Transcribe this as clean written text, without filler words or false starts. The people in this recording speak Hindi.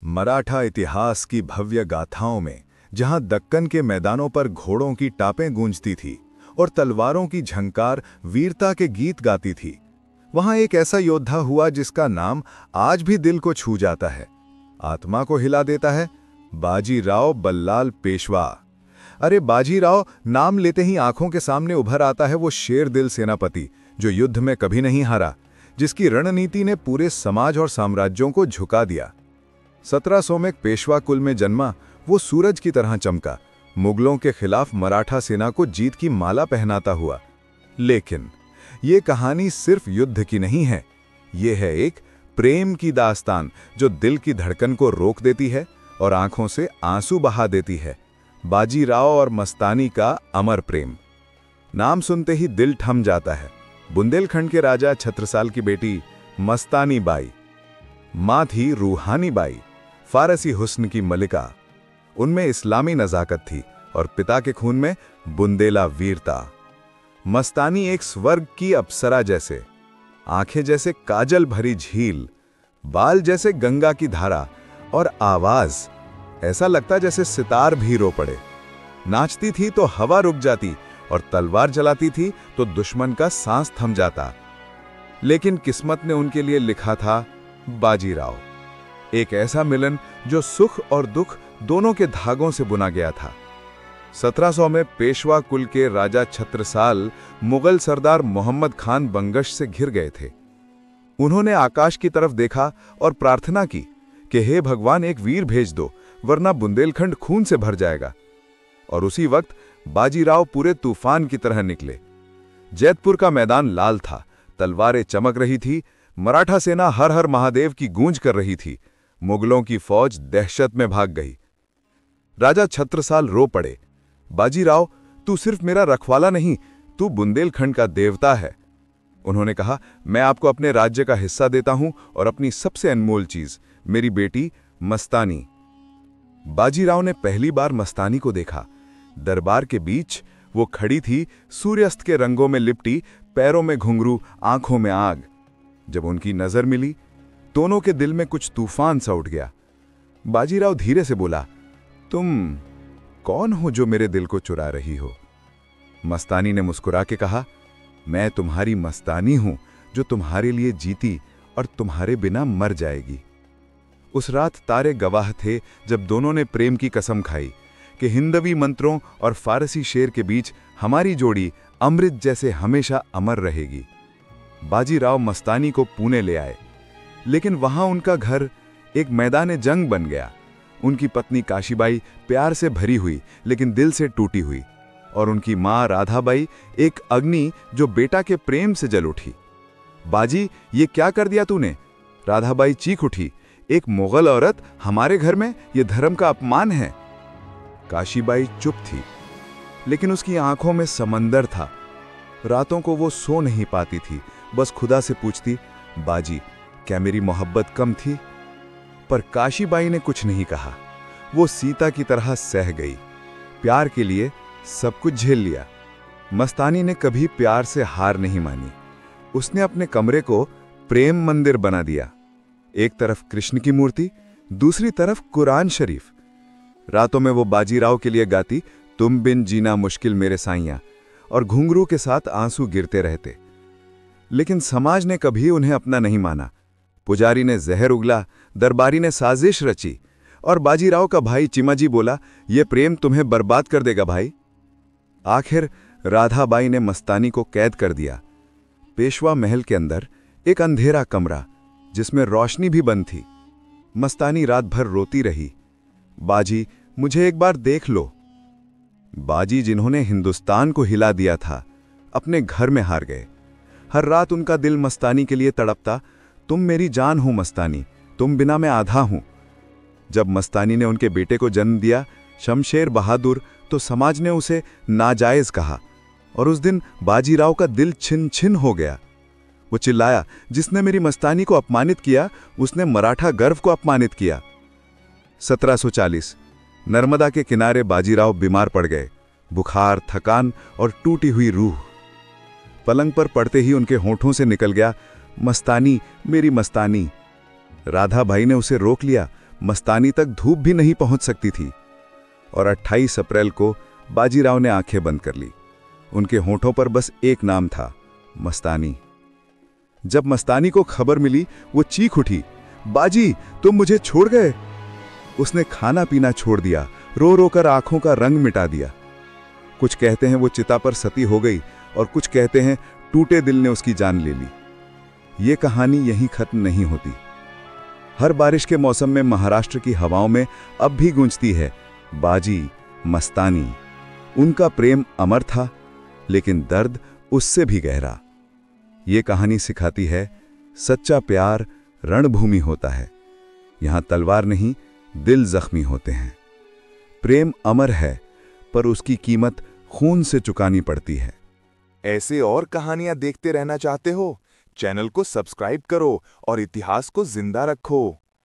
मराठा इतिहास की भव्य गाथाओं में जहां दक्कन के मैदानों पर घोड़ों की टापें गूंजती थी और तलवारों की झंकार वीरता के गीत गाती थी, वहां एक ऐसा योद्धा हुआ जिसका नाम आज भी दिल को छू जाता है, आत्मा को हिला देता है। बाजीराव बल्लाल पेशवा। अरे बाजीराव नाम लेते ही आंखों के सामने उभर आता है वो शेर दिल सेनापति जो युद्ध में कभी नहीं हारा, जिसकी रणनीति ने पूरे समाज और साम्राज्यों को झुका दिया। 1700 में पेशवा कुल में जन्मा वो सूरज की तरह चमका, मुगलों के खिलाफ मराठा सेना को जीत की माला पहनाता हुआ। लेकिन ये कहानी सिर्फ युद्ध की नहीं है, ये है एक प्रेम की दास्तान जो दिल की धड़कन को रोक देती है और आंखों से आंसू बहा देती है। बाजीराव और मस्तानी का अमर प्रेम। नाम सुनते ही दिल थम जाता है। बुंदेलखंड के राजा छत्रसाल की बेटी मस्तानी बाई। मां थी रूहानी बाई, फारसी हुस्न की मलिका। उनमें इस्लामी नजाकत थी और पिता के खून में बुंदेला वीरता। मस्तानी एक स्वर्ग की अप्सरा जैसे, आंखें जैसे काजल भरी झील, बाल जैसे गंगा की धारा और आवाज ऐसा लगता जैसे सितार भी रो पड़े। नाचती थी तो हवा रुक जाती और तलवार चलाती थी तो दुश्मन का सांस थम जाता। लेकिन किस्मत ने उनके लिए लिखा था बाजीराव, एक ऐसा मिलन जो सुख और दुख दोनों के धागों से बुना गया था। 1700 में पेशवा कुल के राजा छत्रसाल मुगल सरदार मोहम्मद खान बंगश से घिर गए थे। उन्होंने आकाश की तरफ देखा और प्रार्थना की कि हे भगवान, एक वीर भेज दो, वरना बुंदेलखंड खून से भर जाएगा। और उसी वक्त बाजीराव पूरे तूफान की तरह निकले। जैतपुर का मैदान लाल था, तलवारें चमक रही थी, मराठा सेना हर हर महादेव की गूंज कर रही थी। मुगलों की फौज दहशत में भाग गई। राजा छत्रसाल रो पड़े, बाजीराव, तू सिर्फ मेरा रखवाला नहीं, तू बुंदेलखंड का देवता है। उन्होंने कहा, मैं आपको अपने राज्य का हिस्सा देता हूं और अपनी सबसे अनमोल चीज, मेरी बेटी मस्तानी। बाजीराव ने पहली बार मस्तानी को देखा। दरबार के बीच वो खड़ी थी, सूर्यास्त के रंगों में लिपटी, पैरों में घुंघरू, आंखों में आग। जब उनकी नजर मिली, दोनों के दिल में कुछ तूफान सा उठ गया। बाजीराव धीरे से बोला, तुम कौन हो जो मेरे दिल को चुरा रही हो? मस्तानी ने मुस्कुरा के कहा, मैं तुम्हारी मस्तानी हूं जो तुम्हारे लिए जीती और तुम्हारे बिना मर जाएगी। उस रात तारे गवाह थे जब दोनों ने प्रेम की कसम खाई कि हिंदवी मंत्रों और फारसी शेर के बीच हमारी जोड़ी अमृत जैसे हमेशा अमर रहेगी। बाजीराव मस्तानी को पुणे ले आए, लेकिन वहां उनका घर एक मैदान जंग बन गया। उनकी पत्नी काशीबाई प्यार से भरी हुई लेकिन दिल से टूटी हुई, और उनकी मां राधाबाई एक अग्नि जो बेटा के प्रेम से जल उठी। बाजी, ये क्या कर दिया तूने? राधाबाई चीख उठी, एक मुगल औरत हमारे घर में, यह धर्म का अपमान है। काशीबाई चुप थी, लेकिन उसकी आंखों में समंदर था। रातों को वो सो नहीं पाती थी, बस खुदा से पूछती, बाजी, क्या मेरी मोहब्बत कम थी? पर काशीबाई ने कुछ नहीं कहा। वो सीता की तरह सह गई, प्यार के लिए सब कुछ झेल लिया। मस्तानी ने कभी प्यार से हार नहीं मानी। उसने अपने कमरे को प्रेम मंदिर बना दिया। एक तरफ कृष्ण की मूर्ति, दूसरी तरफ कुरान शरीफ। रातों में वो बाजीराव के लिए गाती, तुम बिन जीना मुश्किल मेरे साइयां, और घुंघरू के साथ आंसू गिरते रहते। लेकिन समाज ने कभी उन्हें अपना नहीं माना। पुजारी ने जहर उगला, दरबारी ने साजिश रची, और बाजीराव का भाई चिमाजी बोला, यह प्रेम तुम्हें बर्बाद कर देगा भाई। आखिर राधाबाई ने मस्तानी को कैद कर दिया। पेशवा महल के अंदर एक अंधेरा कमरा जिसमें रोशनी भी बंद थी। मस्तानी रात भर रोती रही, बाजी, मुझे एक बार देख लो। बाजी, जिन्होंने हिंदुस्तान को हिला दिया था, अपने घर में हार गए। हर रात उनका दिल मस्तानी के लिए तड़पता, तुम मेरी जान हो मस्तानी, तुम बिना मैं आधा हूं। जब मस्तानी ने उनके बेटे को जन्म दिया, शमशेर बहादुर, तो समाज ने उसे नाजायज कहा, और उस दिन बाजीराव का दिल छिन छिन हो गया। वो चिल्लाया, जिसने मेरी मस्तानी को अपमानित किया, उसने मराठा गर्व को अपमानित किया। 1740 नर्मदा के किनारे बाजीराव बीमार पड़ गए। बुखार, थकान और टूटी हुई रूह। पलंग पर पड़ते ही उनके होठों से निकल गया, मस्तानी, मेरी मस्तानी। राधाबाई ने उसे रोक लिया, मस्तानी तक धूप भी नहीं पहुंच सकती थी। और 28 अप्रैल को बाजीराव ने आंखें बंद कर ली। उनके होठों पर बस एक नाम था, मस्तानी। जब मस्तानी को खबर मिली, वो चीख उठी, बाजी, तुम मुझे छोड़ गए। उसने खाना पीना छोड़ दिया, रो रो कर आंखों का रंग मिटा दिया। कुछ कहते हैं वो चिता पर सती हो गई और कुछ कहते हैं टूटे दिल ने उसकी जान ले ली। ये कहानी यहीं खत्म नहीं होती। हर बारिश के मौसम में महाराष्ट्र की हवाओं में अब भी गूंजती है, बाजी, मस्तानी। उनका प्रेम अमर था, लेकिन दर्द उससे भी गहरा। ये कहानी सिखाती है, सच्चा प्यार रणभूमि होता है। यहां तलवार नहीं, दिल जख्मी होते हैं। प्रेम अमर है, पर उसकी कीमत खून से चुकानी पड़ती है। ऐसे और कहानियां देखते रहना चाहते हो? चैनल को सब्सक्राइब करो और इतिहास को जिंदा रखो।